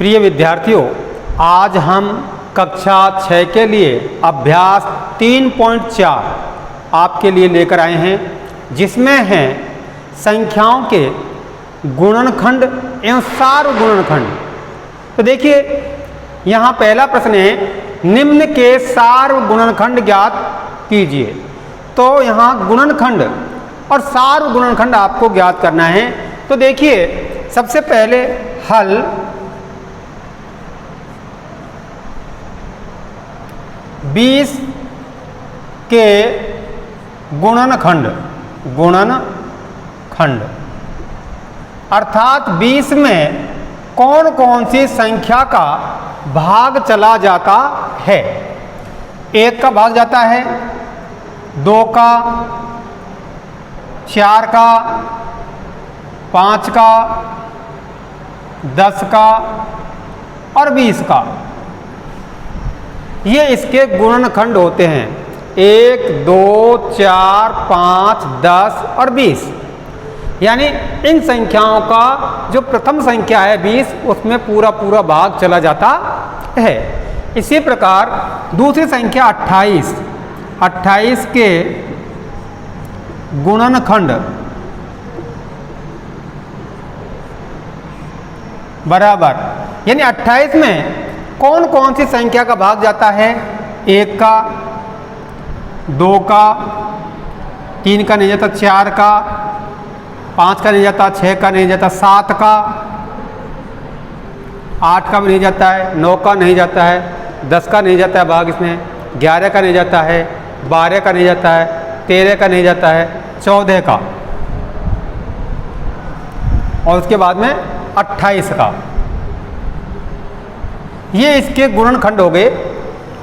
प्रिय विद्यार्थियों, आज हम कक्षा 6 के लिए अभ्यास 3.4 आपके लिए लेकर आए हैं, जिसमें हैं संख्याओं के गुणनखंड एवं सार्वगुणनखंड। तो देखिए, यहाँ पहला प्रश्न है, निम्न के सार्वगुणनखंड ज्ञात कीजिए। तो यहाँ गुणनखंड और सार्वगुणनखंड आपको ज्ञात करना है। तो देखिए, सबसे पहले हल 20 के गुणनखंड अर्थात 20 में कौन कौन सी संख्या का भाग चला जाता है। 1 का भाग जाता है, 2 का, 4 का, 5 का, 10 का और 20 का। ये इसके गुणनखंड होते हैं। 1, 2, 4, 5, 10 और 20। यानी इन संख्याओं का जो प्रथम संख्या है 20, उसमें पूरा पूरा भाग चला जाता है। इसी प्रकार दूसरी संख्या 28 के गुणनखंड बराबर, यानी 28 में कौन कौन सी संख्या का भाग जाता है। 1 का, 2 का, 3 का नहीं जाता, 4 का, 5 का नहीं जाता, 6 का नहीं जाता, 7 का, 8 का भी नहीं जाता है, 9 का नहीं जाता है, 10 का नहीं जाता है भाग इसमें, 11 का नहीं जाता है, 12 का नहीं जाता है, 13 का नहीं जाता है, 14 का और उसके बाद में 28 का। ये इसके गुणनखंड हो गए।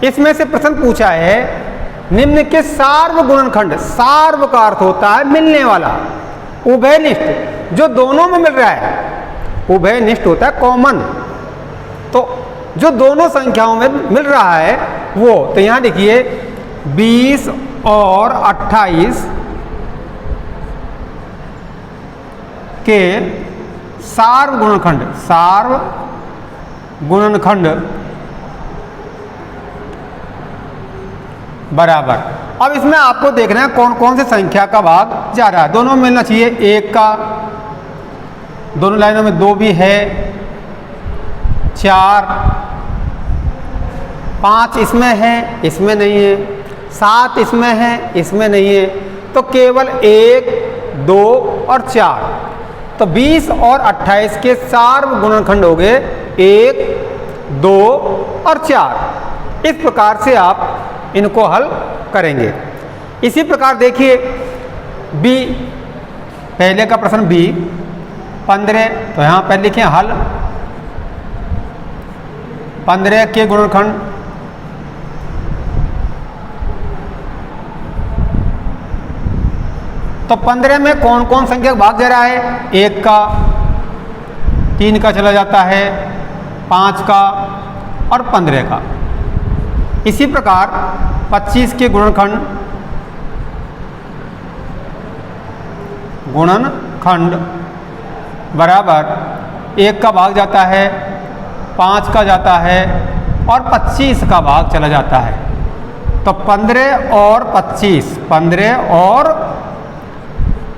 इसमें से प्रश्न पूछा है, निम्न के सार्वगुणनखंड। सार्व का अर्थ होता है मिलने वाला, उभयनिष्ठ, जो दोनों में मिल रहा है। उभयनिष्ठ होता है कॉमन, तो जो दोनों संख्याओं में मिल रहा है वो। तो यहां देखिए 20 और 28 के सार्वगुणनखंड बराबर। अब इसमें आपको देखना है कौन कौन से संख्या का भाग जा रहा है। दोनों में मिलना चाहिए। 1 का, दोनों लाइनों में 2 भी है, 4, 5 इसमें है, इसमें नहीं है, 7 इसमें है, इसमें नहीं है। तो केवल 1, 2 और 4। तो 20 और 28 के सार्वगुणनखंड हो गए 1, 2 और 4। इस प्रकार से आप इनको हल करेंगे। इसी प्रकार देखिए बी, पहले का प्रश्न बी 15। तो यहाँ पर लिखें हल 15 के गुणनखंड। तो 15 में कौन कौन संख्या का भाग जा रहा है। 1 का, 3 का चला जाता है, 5 का और 15 का। इसी प्रकार 25 के गुणनखंड बराबर 1 का भाग जाता है, 5 का जाता है और 25 का भाग चला जाता है। तो 15 और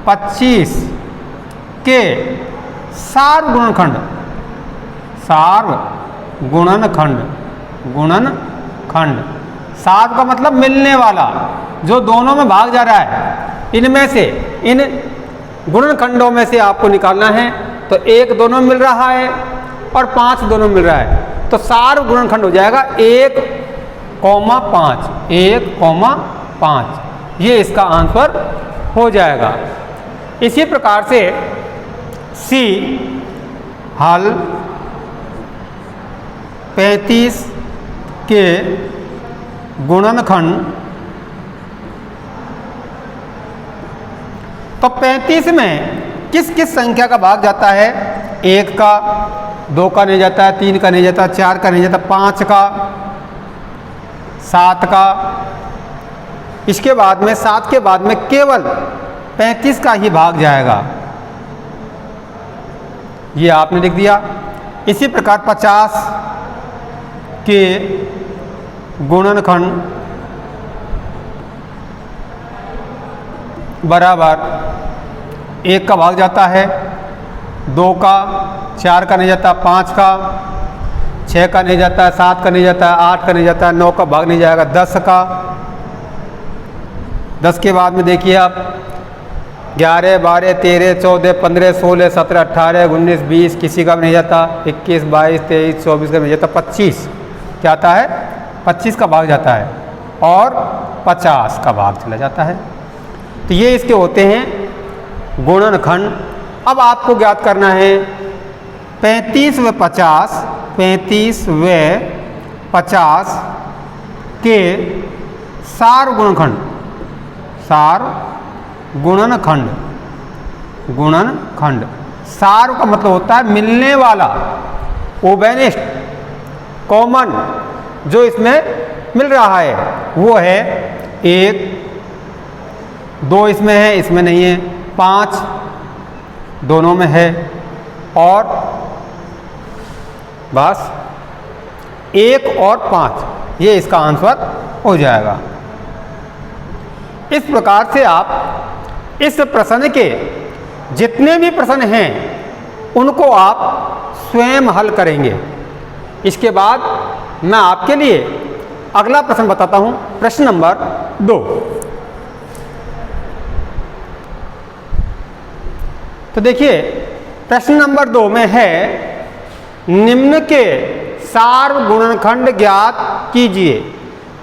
25 के सार्वगुणनखंड सार्व का मतलब मिलने वाला, जो दोनों में भाग जा रहा है। इनमें से, इन गुणनखंडों में से आपको निकालना है। तो 1 दोनों में मिल रहा है और 5 दोनों में मिल रहा है। तो सार्वगुणनखंड हो जाएगा 1,5, 1,5। ये इसका आंसर हो जाएगा। इसी प्रकार से सी, हल 35 के गुणनखंड। तो 35 में किस किस संख्या का भाग जाता है। 1 का, 2 का नहीं जाता है, 3 का नहीं जाता, 4 का नहीं जाता, 5 का, 7 का। इसके बाद में 7 के बाद में केवल 35 का ही भाग जाएगा। ये आपने लिख दिया। इसी प्रकार 50 के गुणनखंड बराबर 1 का भाग जाता है, 2 का, 4 का नहीं जाता, 5 का, 6 का नहीं जाता है, 7 का नहीं जाता है, 8 का नहीं जाता है, 9 का भाग नहीं जाएगा, 10 का। 10 के बाद में देखिए आप 11, 12, 13, 14, 15, 16, 17, 18, 19, 20, किसी का भी नहीं जाता, 21, 22, 23, 24 का नहीं जाता, 25 क्या आता है, 25 का भाग जाता है और 50 का भाग चला जाता है। तो ये इसके होते हैं गुणनखंड। अब आपको ज्ञात करना है 35 व 50, 35 व 50 के सार गुणनखंड, सार गुणनखंड, गुणनखंड। सार का मतलब होता है मिलने वाला, ओबेनिस्ट, कॉमन, जो इसमें मिल रहा है वो है 1, 2 इसमें है, इसमें नहीं है, 5 दोनों में है और बस 1 और 5, ये इसका आंसर हो जाएगा। इस प्रकार से आप इस प्रश्न के जितने भी प्रश्न हैं उनको आप स्वयं हल करेंगे। इसके बाद मैं आपके लिए अगला प्रश्न बताता हूं, प्रश्न नंबर 2। तो देखिए प्रश्न नंबर 2 में है निम्न के सार गुणनखंड ज्ञात कीजिए।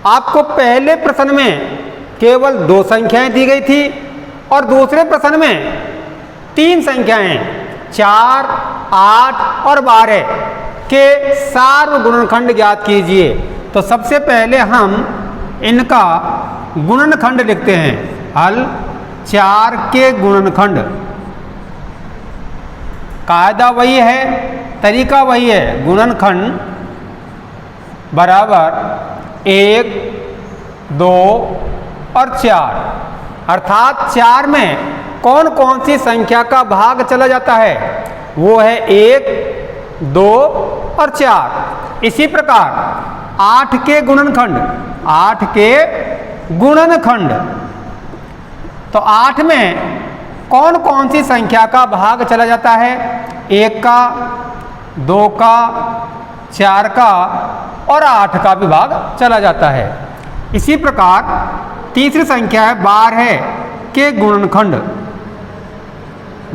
आपको पहले प्रश्न में केवल 2 संख्याएं दी गई थी और दूसरे प्रश्न में 3 संख्याएं 4, 8 और 12 के सार गुणनखंड ज्ञात कीजिए। तो सबसे पहले हम इनका गुणनखंड लिखते हैं। हल 4 के गुणनखंड, कायदा वही है, तरीका वही है। गुणनखंड बराबर 1, 2 और 4, अर्थात 4 में कौन कौन सी संख्या का भाग चला जाता है, वो है 1, 2 और 4। इसी प्रकार 8 के गुणनखंड, 8 के गुणनखंड, तो 8 में कौन कौन सी संख्या का भाग चला जाता है, 1 का, 2 का, 4 का और 8 का भी भाग चला जाता है। इसी प्रकार तीसरी संख्या है 12 के गुणनखंड,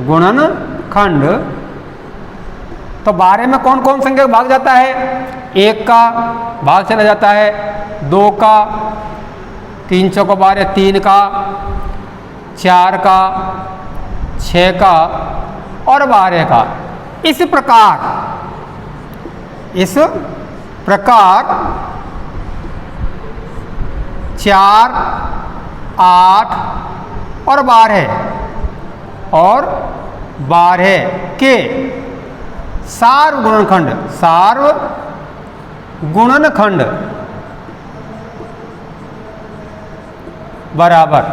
गुणनखंड, तो 12 में कौन कौन संख्या का भाग जाता है, 1 का भाग चला जाता है, 2 का, 3 चौको 12, 3 का, 4 का, 6 का और 12 का। इस प्रकार 4, 8 और 12 के सार गुणनखंड, सार गुणनखंड बराबर,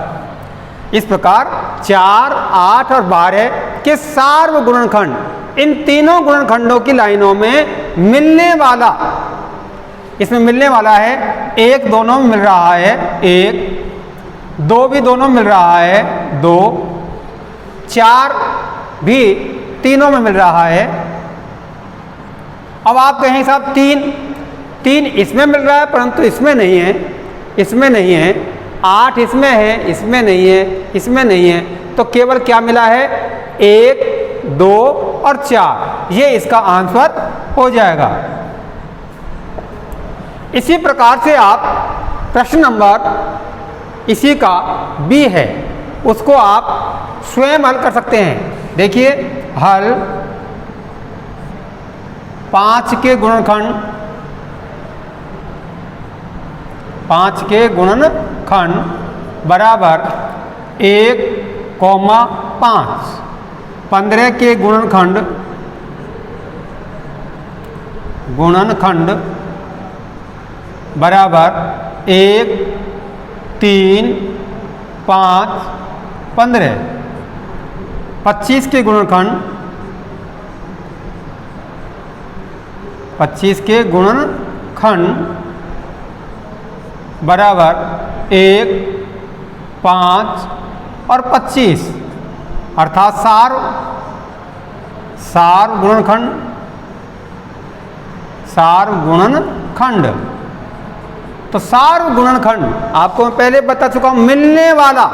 इस प्रकार 4, 8 और 12 के सार गुणनखंड, इन तीनों गुणनखंडों की लाइनों में मिलने वाला, इसमें मिलने वाला है 1 दोनों में मिल रहा है 1, 2 भी दोनों में मिल रहा है 2, 4 भी तीनों में मिल रहा है। अब आप कहें साहब 3 इसमें मिल रहा है परंतु इसमें नहीं है, इसमें नहीं है, 8 इसमें है, इसमें नहीं है, इसमें नहीं है, तो केवल क्या मिला है 1, 2 और 4, ये इसका आंसर हो जाएगा। इसी प्रकार से आप प्रश्न नंबर इसी का बी है, उसको आप स्वयं हल कर सकते हैं। देखिए हल 5 के गुणनखंड, 5 के गुणनखंड बराबर 1, 5। 15 के गुणनखंड, बराबर 1, 3, 5, 15। 25 के गुणनखंड 25 के गुणनखंड बराबर 1, 5 और 25, अर्थात सार गुणनखंड। तो सार गुणनखंड आपको मैं पहले बता चुका हूं, मिलने वाला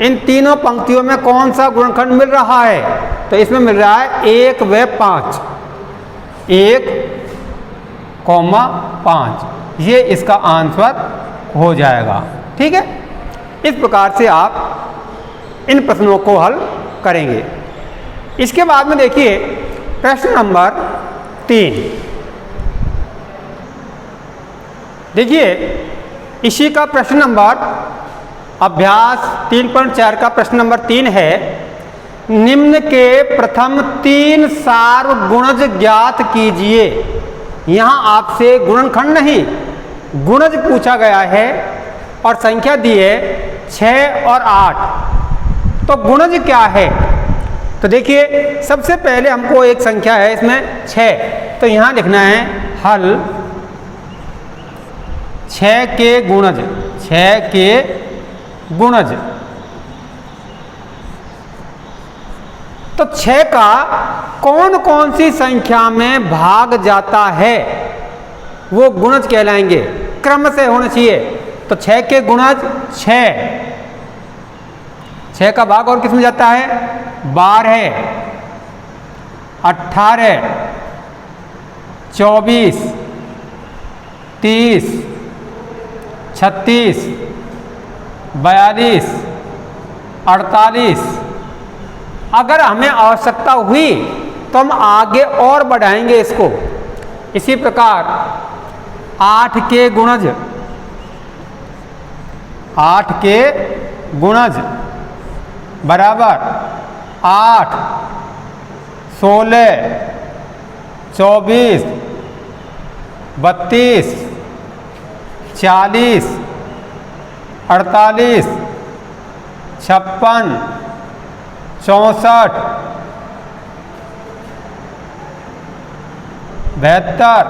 इन तीनों पंक्तियों में कौन सा गुणनखंड मिल रहा है, तो इसमें मिल रहा है 1 व 5, 1, 5, ये इसका आंसर हो जाएगा। ठीक है, इस प्रकार से आप इन प्रश्नों को हल करेंगे। इसके बाद में देखिए प्रश्न नंबर 3। देखिए इसी का प्रश्न नंबर अभ्यास 3.4 का प्रश्न नंबर 3 है, निम्न के प्रथम 3 सारगुणज ज्ञात कीजिए। यहाँ आपसे गुणनखंड नहीं गुणज पूछा गया है और संख्या दी है 6 और 8। तो गुणज क्या है, तो देखिए सबसे पहले हमको एक संख्या है इसमें 6, तो यहाँ लिखना है हल 6 के गुणज, 6 के गुणज। तो 6 का कौन कौन सी संख्या में भाग जाता है वो गुणज कहलाएंगे, क्रम से होना चाहिए। तो 6 के गुणज 6 का भाग और किस में जाता है, 12, 18, 24, 30, 36, 42, 48। अगर हमें आवश्यकता हुई तो हम आगे और बढ़ाएंगे इसको। इसी प्रकार 8 के गुणज, 8 के गुणज बराबर 8, 16, 24, 32, 40, 48, 56, 64, 72,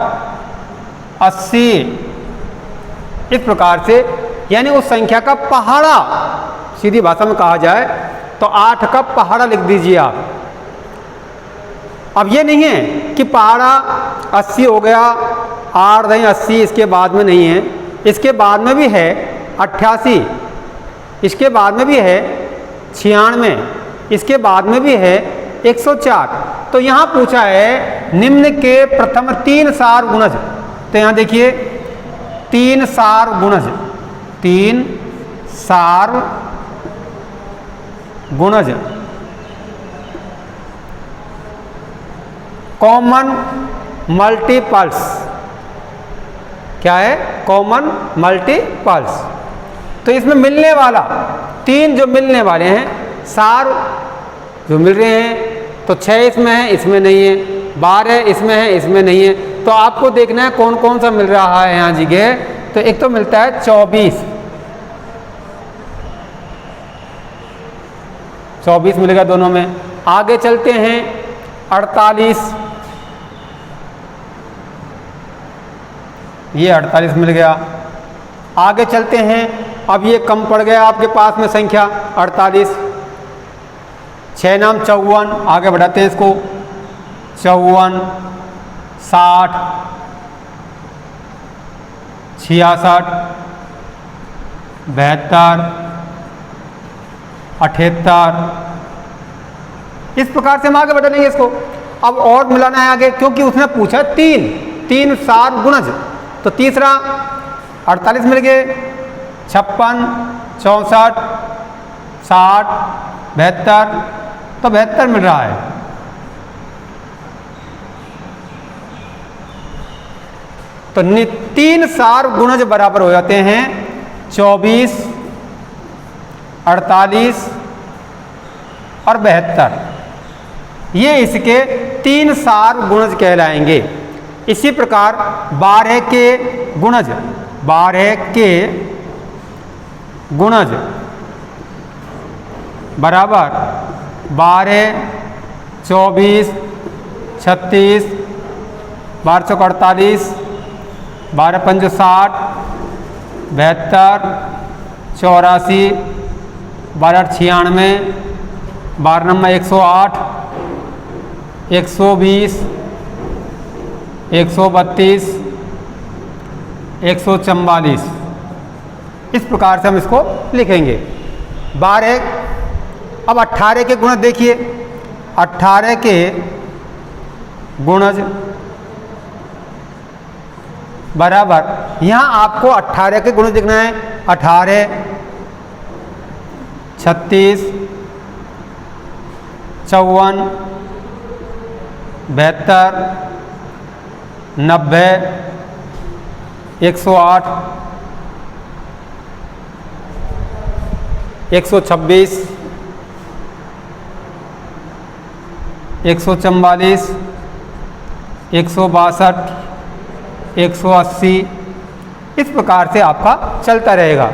80। इस प्रकार से यानी उस संख्या का पहाड़ा, सीधी भाषा में कहा जाए तो 8 का पहाड़ा लिख दीजिए आप। अब ये नहीं है कि पहाड़ा 80 हो गया, 8 नहीं 80, इसके बाद में नहीं है, इसके बाद में भी है 88, इसके बाद में भी है 96, इसके बाद में भी है 104। तो यहाँ पूछा है निम्न के प्रथम 3 सार गुणज। तो यहाँ देखिए 3 सार गुणज, 3 सार गुणज, कॉमन मल्टीपल्स। क्या है, कॉमन मल्टीपल्स। तो इसमें मिलने वाला 3 जो मिलने वाले हैं सार जो मिल रहे हैं, तो 6 इसमें है, इसमें नहीं है, 12 इसमें है, इसमें नहीं है। तो आपको देखना है कौन कौन सा मिल रहा है यहाँ जगह। तो एक तो मिलता है 24 मिलेगा दोनों में। आगे चलते हैं 48, ये 48 मिल गया। आगे चलते हैं, अब ये कम पड़ गया आपके पास में संख्या 48, 6 नाम 54, आगे बढ़ाते हैं इसको 54, 60, 66, 72, 78। इस प्रकार से हम आगे बढ़ा लेंगे इसको। अब और मिलाना है आगे, क्योंकि उसने पूछा 3 सार गुणज। तो तीसरा 48 मिल गए, 56, 64, 60, 72, तो 72 मिल रहा है। तो 3 सार गुणज बराबर हो जाते हैं 24, 48 और 72। ये इसके 3 सार गुणज कहलाएंगे। इसी प्रकार 12 के गुणज, 12 के गुणज बराबर 12, 24, 36, 12 चौक 48, 12 पंज 60, 72, 84, 12 96, 12 नंबर 108, 120, 132, 144। इस प्रकार से हम इसको लिखेंगे। 12, अब 18 के गुणज देखिए, 18 के गुणज बराबर, यहाँ आपको 18 के गुणज लिखना है। 18, 36, 54, 72, 90, 108, 126, 144, 162, 180। इस प्रकार से आपका चलता रहेगा।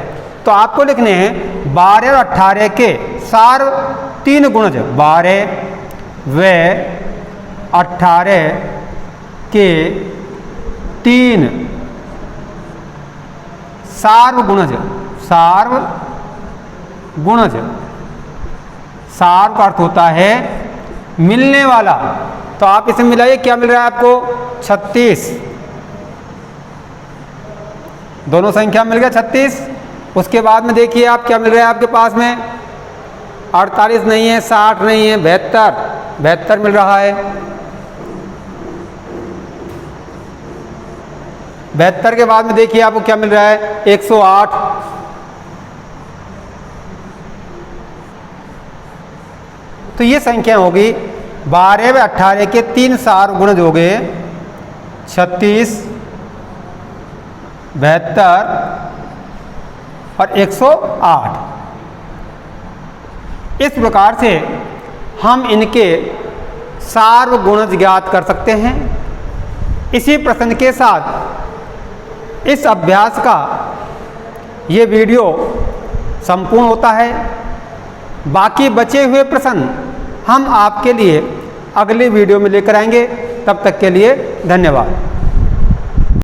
तो आपको लिखने हैं 12 और 18 के सार 3 गुणज, 12 व 18 के 3 सार्व गुणज। सार्व गुणज, सार्व का अर्थ होता है मिलने वाला। तो आप इसे मिलाइए, क्या मिल रहा है आपको? 36। दोनों संख्या मिल गया 36। उसके बाद में देखिए आप क्या मिल रहा है आपके पास में? 48 नहीं है, 60 नहीं है, 72 मिल रहा है। 72 के बाद में देखिए आपको क्या मिल रहा है? 108। तो ये संख्या होगी 12 व 18 के 3 सार गुणज हो गए 36, 72 और 108। इस प्रकार से हम इनके सार्व गुणज ज्ञात कर सकते हैं। इसी प्रश्न के साथ इस अभ्यास का ये वीडियो संपूर्ण होता है। बाकी बचे हुए प्रश्न हम आपके लिए अगले वीडियो में लेकर आएंगे। तब तक के लिए धन्यवाद।